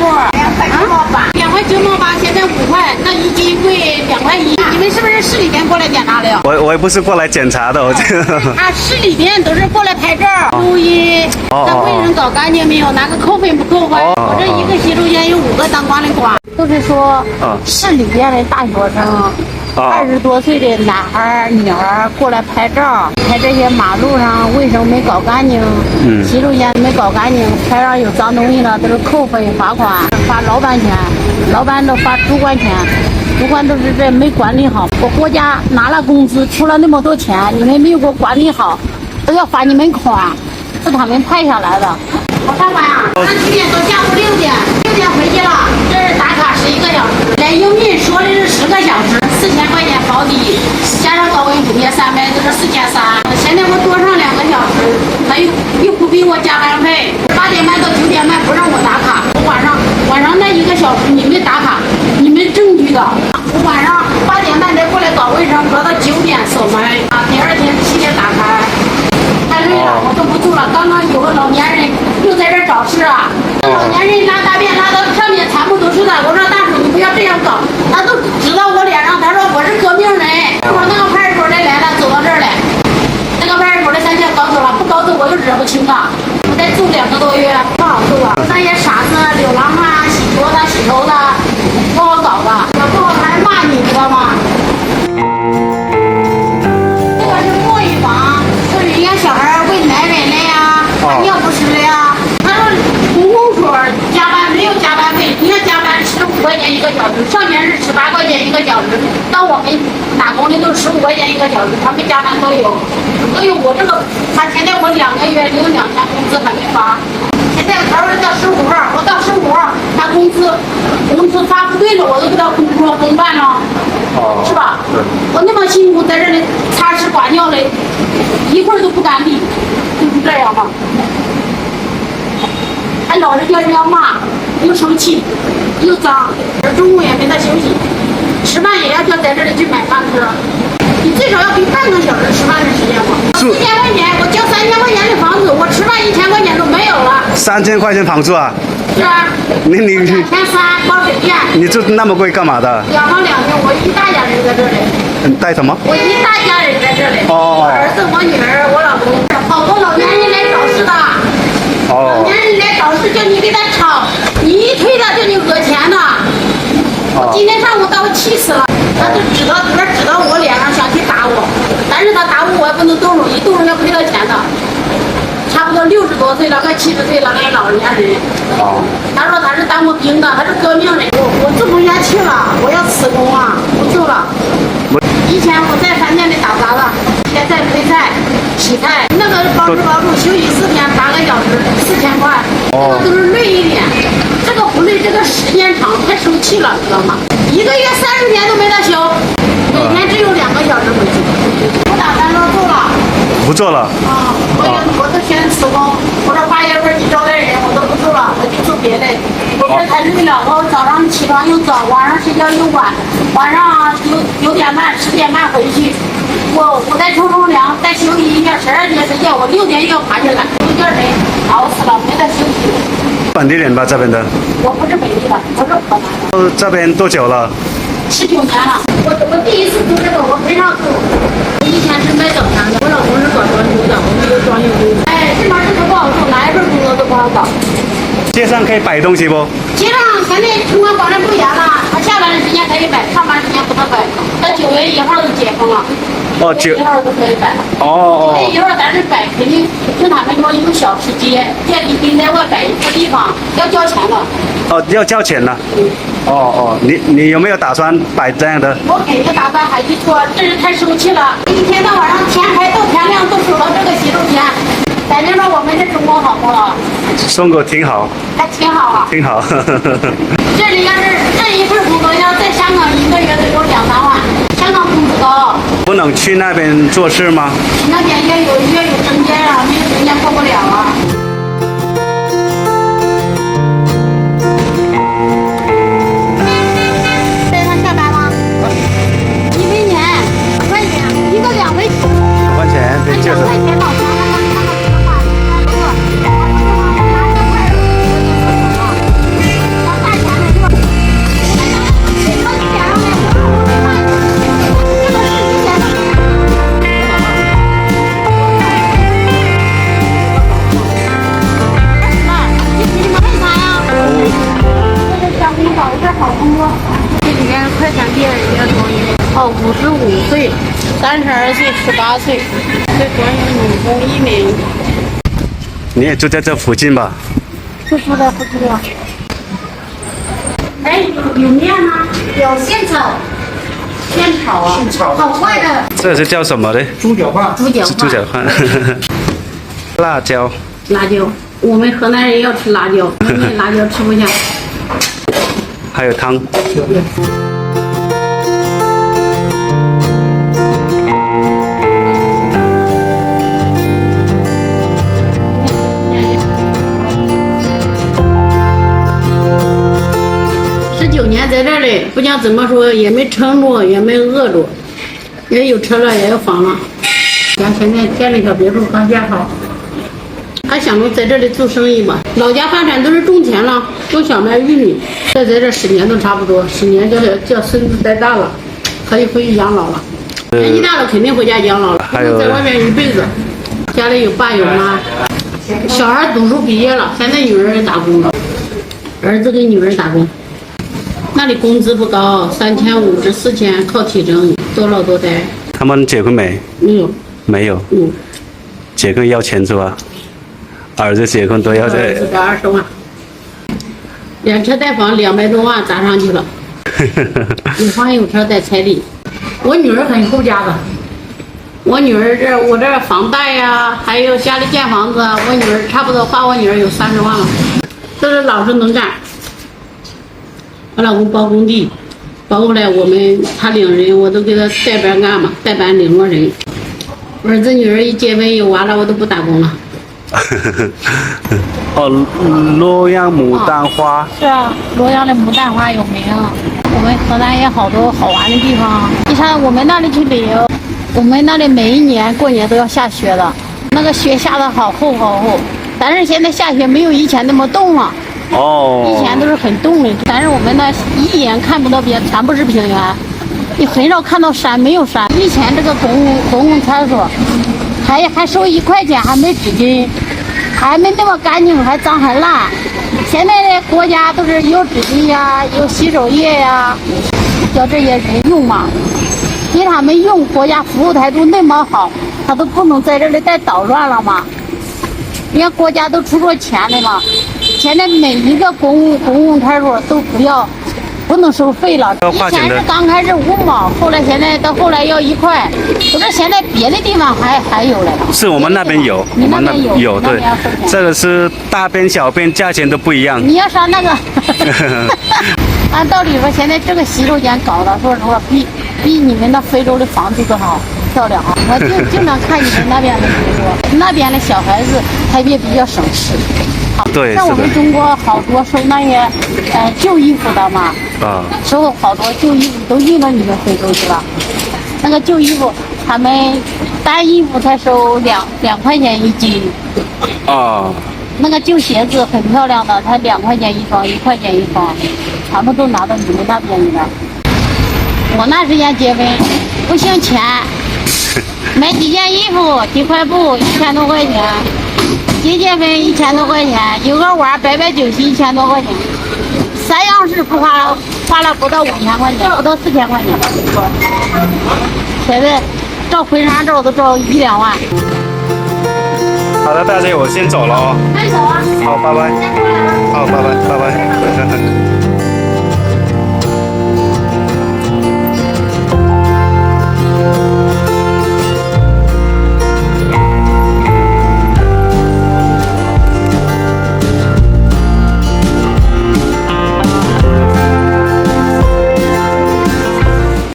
果2.98，现在5块，那一斤贵2.1。你们是不是市里边过来检查的？我也不是过来检查的，我这个。市里边都是过来拍照，注意这卫生搞干净没有，哪个扣分不扣分？我这一个洗手间有5个当官的官，都是说市里边的大学生。20多岁的男孩女儿过来拍照，拍这些马路上卫生没搞干净，洗手间没搞干净，拍上有脏东西了都是扣分罚款，罚老板钱，老板都罚主管钱，主管都是这没管理好。我国家拿了工资出了那么多钱，你们没有给我管理好，都要罚你们款，是他们派下来的。我上班啊，俺几点到下午6点回去了，这是打卡11个小时，来营运说的是10个小时，4000块钱保底，加上高温补贴300，就是4300。现在我多上2个小时，他又不给我加班费，8点半到9点半不让我打卡，我晚上那1个小时你们打卡，你们证据的，我晚上8点半再过来搞卫生，搞到9点锁门啊，第2天7点打开。太累了，我都不住了。刚刚有个老年人又在这儿找事啊，老年人拉大便拉到上面惨不忍睹的。我说大叔，你不要这样搞，他都指到我脸上，他说我是革命人。我那个派出所的来了，走到这儿来，那个派出所的3天搞走了，不搞走我就惹不清他。我再住2个多月，不好住啊。那些傻子、流浪啊、洗桌子、洗头的，不好搞的，要不好还骂你，知道吗？这个是沐浴房。人家小孩喂奶粉的呀，尿不湿的呀。他说公共所加班没有加班费，你要加班15块钱1个小时，上面是18块钱1个小时，到我们打工的都15块钱1个小时，他们加班都有。所以我这个，他现在我2个月领2000工资还没发，现在他说到15号，我到15号，他工资发不对了，我都不知道工作怎么办了。是吧？我那么辛苦在这里擦屎刮尿的，一会儿都不敢理，就是这样吧。还老是叫人家骂，又生气，又脏，中午也没得休息，吃饭也要叫在这里去买饭吃。你最少要给半个小时吃饭的时间吧。4000块钱，我交3000块钱的房子，我吃饭1000块钱都没有了。3000块钱房租啊？是啊。你2300包水电。你住那么贵干嘛的？2房2厅，我一大家人在这里。你带什么？我一大家人在这里。我儿子、我女儿、我老公，好多老年人来找事的。老年人来找事，叫你给他吵，你一推他叫你讹钱的。我今天上午把我气死了，他就指到我脸上想去打我，但是他打我也不能动手，一动手要赔他钱的。差不多60多岁了，快70岁了，那个老年人。他说他是当过兵的，他是革命人。我住不下去了，我要辞工啊，不住了。以前我在饭店里打杂的，现在配菜、洗菜，那个包吃包住，休息4天8个小时，4000块，这个都是累一点。这个不累，这个时间长太生气了，知道吗？1个月30天都没得休，每天只有2个小时回去。我打算说住了。不做了。我都先辞工，我说8月份去招待人，我都不住了，我就做别的。我这太累了，我早上起床又早，晚上睡觉又晚，晚上9点半、10点半回去，我再冲凉，再休息一下，12点睡觉，我6点又要爬起来，有点累，熬死了，没得休息。本地人吧，这边的？我不是本地的，我是河南的。这边多久了？19年了。我第一次住这个，我没上住。我以前是卖早餐的，我老公是搞装修的，我们有装修工。这边真的不好做，哪一份工作都不好搞。街上可以摆东西不？街上现在城管管得不严了，他下班的时间可以摆，上班时间不能摆。到9月1号就解封了。9月1号都可以摆。9月1号咱这摆肯定跟他们说有小吃街，店里跟在外摆一个地方要交钱的。要交钱呢。你有没有打算摆这样的？我肯定打算还去做，真是太生气了！一天到晚上天黑到天亮都守到这个洗手间，摆明了我们的中国好不好？中国挺好，还挺好啊，挺好。这里要是这一份工作要在香港1个月得有2、3万，香港工资高。不能去那边做事吗？那边要有证件啊，没有证件过不了啊。好多。这里面快餐店也多一点。哦，55岁、32岁、18岁，这专业女工1名。你也住在这附近吧？就住在附近了。哎，有面吗？有现炒。现炒啊！现炒，好快的。这是叫什么的？猪脚饭。猪脚饭。猪脚饭。辣椒。辣椒，我们河南人要吃辣椒，我们辣椒吃不下。还有汤。19年在这里，不讲怎么说，也没撑住，也没饿住，也有车了，也有房了。咱现在建了一个别墅，刚建好。还想着在这里做生意吧，老家发展都是种田了，种小麦、玉米，在这10年都差不多，10年叫孙子带大了，可以回去养老了。年纪大了肯定回家养老了，不能在外面一辈子。家里有爸有妈，小孩读书毕业了，现在女儿也打工了，儿子给女儿打工。那里工资不高，3500至4000，靠体征，多劳多得。他们结婚没？没有。没有。结婚要钱是吧？儿子结婚都要这。儿子20万，连车带房200多万砸上去了。有房有车带彩礼。我女儿很顾家的，我女儿我这房贷呀，还有家里建房子，我女儿差不多花我女儿有30万了，都是老实能干。我老公包工地，包过来他领人，我都给他代班干嘛，代班领过人。儿子女儿一结婚有娃了，我都不打工了。哦，洛阳牡丹花。是啊，洛阳的牡丹花有名。我们河南也好多好玩的地方。你看我们那里去旅游，我们那里每一年过年都要下雪的，那个雪下的好厚好厚。但是现在下雪没有以前那么冻了。哦。以前都是很冻的，但是我们那一眼看不到边，全部是平原，你很少看到山，没有山。以前这个公共厕所还收1块钱，还没纸巾，还没那么干净，还脏还烂。现在的国家都是有纸巾呀，有洗手液呀，叫这些人用嘛。给他们用，国家服务态度那么好，他都不能在这里再捣乱了嘛。人家国家都出过钱的嘛，现在每一个公共厕所都不能收费了。以前是刚开始5毛，现在到后来要1块。不是现在别的地方还有嘞。是我们那边有，你那边有对，这个是大便小便价钱都不一样。你要上那个，按道理说现在这个洗手间搞的，说实话比你们那非洲的房子都好漂亮啊！我就经常看你们那边的直播，那边的小孩子他也比较省事。对，像我们中国好多收那些旧衣服的嘛，收好多旧衣服都运到你们非洲去了。那个旧衣服，他们单衣服才收2块钱1斤。那个旧鞋子很漂亮的，才2块钱1双，1块钱1双，全部都拿到你们那边去了。我那时间结婚不兴钱，买几件衣服几块布1000多块钱。结婚1000多块钱，有个碗摆摆酒席1000多块钱，3样式不花了不到5000块钱，不到4000块钱。现在照婚纱照都照1、2万。好的，大姐，我先走了哦。快走啊！好，拜拜。好，拜拜，拜拜。